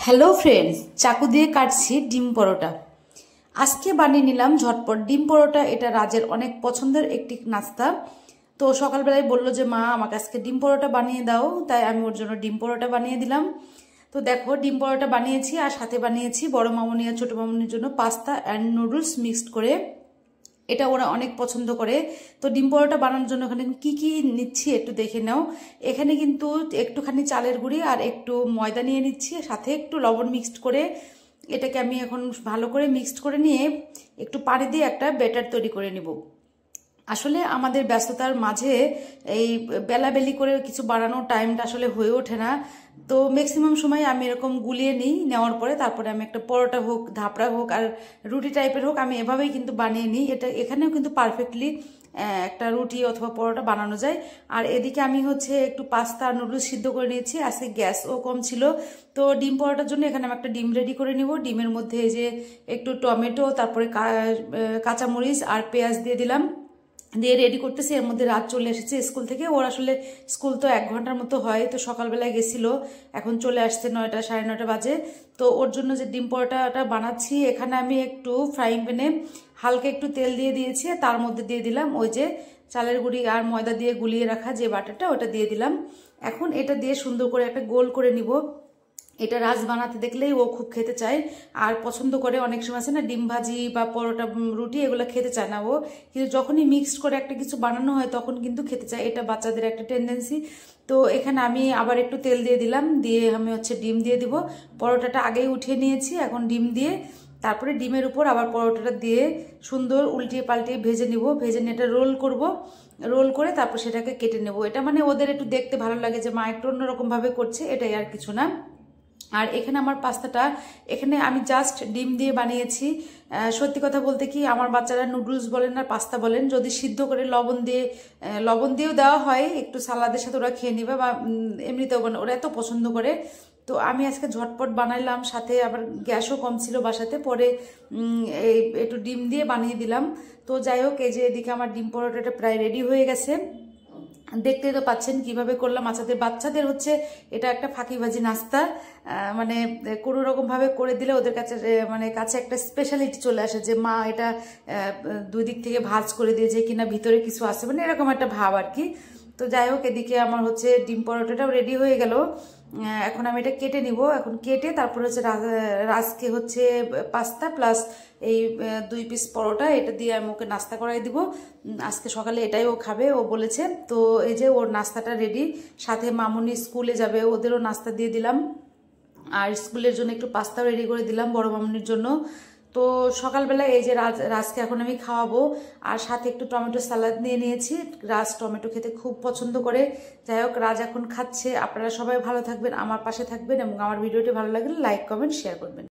Hello friends, চাকু দিয়ে কাটছি ডিম পরোটা। আজকে বানিয়ে নিলাম ঝটপট ডিম পরোটা। এটা রাজের অনেক পছন্দের একটি নাস্তা। তো সকালবেলায় বললো যে মা আমাকে আজকে ডিম পরোটা বানিয়ে দাও, তাই আমি ওর জন্য ডিম পরোটা বানিয়ে দিলাম। তো দেখো ডিম পরোটা বানিয়েছি, আর সাথে বানিয়েছি বড় মামুনি আর ছোট মামুনির জন্য পাস্তা অ্যান্ড নুডলস মিক্সড করে। এটা ওরা অনেক পছন্দ করে। তো ডিম পরোটা বানানোর জন্য এখানে কি কি নিচ্ছি একটু দেখে নাও। এখানে কিন্তু একটুখানি চালের গুঁড়ি আর একটু ময়দা নিয়ে নিচ্ছি, সাথে একটু লবণ মিক্সড করে এটাকে আমি এখন ভালো করে মিক্সড করে নিয়ে একটু পানি দিয়ে একটা ব্যাটার তৈরি করে নিব। আসলে আমাদের ব্যস্ততার মাঝে এই বেলাবেলি করে কিছু বানানোর টাইমটা আসলে হয়ে ওঠে না। তো ম্যাক্সিমাম সময় আমি এরকম গুলিয়ে নিই, নেওয়ার পরে তারপরে আমি একটা পরোটা হোক, ধাপড়া হোক আর রুটি টাইপের হোক, আমি এভাবেই কিন্তু বানিয়ে নিই। এটা এখানেও কিন্তু পারফেক্টলি একটা রুটি অথবা পরোটা বানানো যায়। আর এদিকে আমি হচ্ছে একটু পাস্তা আর নুডলস সিদ্ধ করে নিয়েছি, আজকে গ্যাসও কম ছিল। তো ডিম পরোটার জন্য এখানে আমি একটা ডিম রেডি করে নিব। ডিমের মধ্যে এই যে একটু টমেটো, তারপরে কাঁচামরিচ আর পেঁয়াজ দিয়ে দিলাম, দিয়ে রেডি করতেছি। এর মধ্যে রাত চলে এসেছে স্কুল থেকে। ওর আসলে স্কুল তো 1 ঘন্টার মতো হয়, তো সকালবেলায় গেছিল, এখন চলে আসছে 9টা সাড়ে 9টা বাজে। তো ওর জন্য যে ডিম পরোটাটা বানাচ্ছি, এখানে আমি একটু ফ্রাইং প্যানে হালকা একটু তেল দিয়ে দিয়েছি, তার মধ্যে দিয়ে দিলাম ওই যে চালের গুঁড়ি আর ময়দা দিয়ে গুলিয়ে রাখা যে বাটারটা, ওটা দিয়ে দিলাম। এখন এটা দিয়ে সুন্দর করে একটা গোল করে নিব। এটা রাজ বানাতে দেখলেই ও খুব খেতে চায় আর পছন্দ করে। অনেক সময় আছে না ডিম ভাজি বা পরোটা রুটি এগুলো খেতে চায় না ও, কিন্তু যখনই মিক্সড করে একটা কিছু বানানো হয় তখন কিন্তু খেতে চায়। এটা বাচ্চাদের একটা টেন্ডেন্সি। তো এখানে আমি আবার একটু তেল দিয়ে দিলাম, দিয়ে আমি হচ্ছে ডিম দিয়ে দিব। পরোটাটা আগেই উঠিয়ে নিয়েছি, এখন ডিম দিয়ে তারপরে ডিমের উপর আবার পরোটাটা দিয়ে সুন্দর উল্টিয়ে পাল্টিয়ে ভেজে নিব। ভেজে নিয়ে এটা রোল করব, রোল করে তারপর সেটাকে কেটে নেব। এটা মানে ওদের একটু দেখতে ভালো লাগে যে মা একটু অন্যরকম ভাবে করছে, এটাই আর কিছু না। আর এখানে আমার পাস্তাটা এখানে আমি জাস্ট ডিম দিয়ে বানিয়েছি। সত্যি কথা বলতে কি, আমার বাচ্চারা নুডলস বলেন আর পাস্তা বলেন, যদি সিদ্ধ করে লবণ দিয়েও দেওয়া হয় একটু সালাদের সাথে ওরা খেয়ে নেবে, বা এমনিতেও ওরা এত পছন্দ করে। তো আমি আজকে ঝটপট বানাইলাম, সাথে আবার গ্যাসও কম ছিল বাসাতে, পরে এই একটু ডিম দিয়ে বানিয়ে দিলাম। তো যাই হোক, এই যে এদিকে আমার ডিম পরোটাটা প্রায় রেডি হয়ে গেছে। দেখতেই তো পাচ্ছেন কিভাবে করলাম। বাচ্চাদের হচ্ছে এটা একটা ফাঁকিবাজি নাস্তা, মানে কোনো রকম ভাবে করে দিলে ওদের কাছে মানে কাছে একটা স্পেশালিটি চলে আসে যে মা এটা 2 দিক থেকে ভাজ করে দিয়েছে কিনা, ভিতরে কিছু আছে, মানে এরকম একটা ভাব আর কি। তো যাই হোক, এদিকে আমার হচ্ছে ডিম পরোটাটাও রেডি হয়ে গেল। এখন আমি এটা কেটে নিব। এখন কেটে তারপরে হচ্ছে রাজকে হচ্ছে পাস্তা প্লাস এই 2 পিস পরোটা এটা দিয়ে আমি ওকে নাস্তা করাই দিব। আজকে সকালে এটাই ও খাবে, ও বলেছে। তো এই যে ওর নাস্তাটা রেডি, সাথে মামুনি স্কুলে যাবে, ওদেরও নাস্তা দিয়ে দিলাম। আর স্কুলের জন্য একটু পাস্তাও রেডি করে দিলাম বড় মামুনির জন্য। তো সকালবেলা এই যে রাজকে এখন আমি খাওয়াবো, আর সাথে একটু টমেটো সালাদ নিয়ে নিয়েছি। রাজ টমেটো খেতে খুব পছন্দ করে। যাই হোক, রাজ এখন খাচ্ছে। আপনারা সবাই ভালো থাকবেন, আমার পাশে থাকবেন, এবং আমার ভিডিওটি ভালো লাগলে লাইক কমেন্ট শেয়ার করবেন।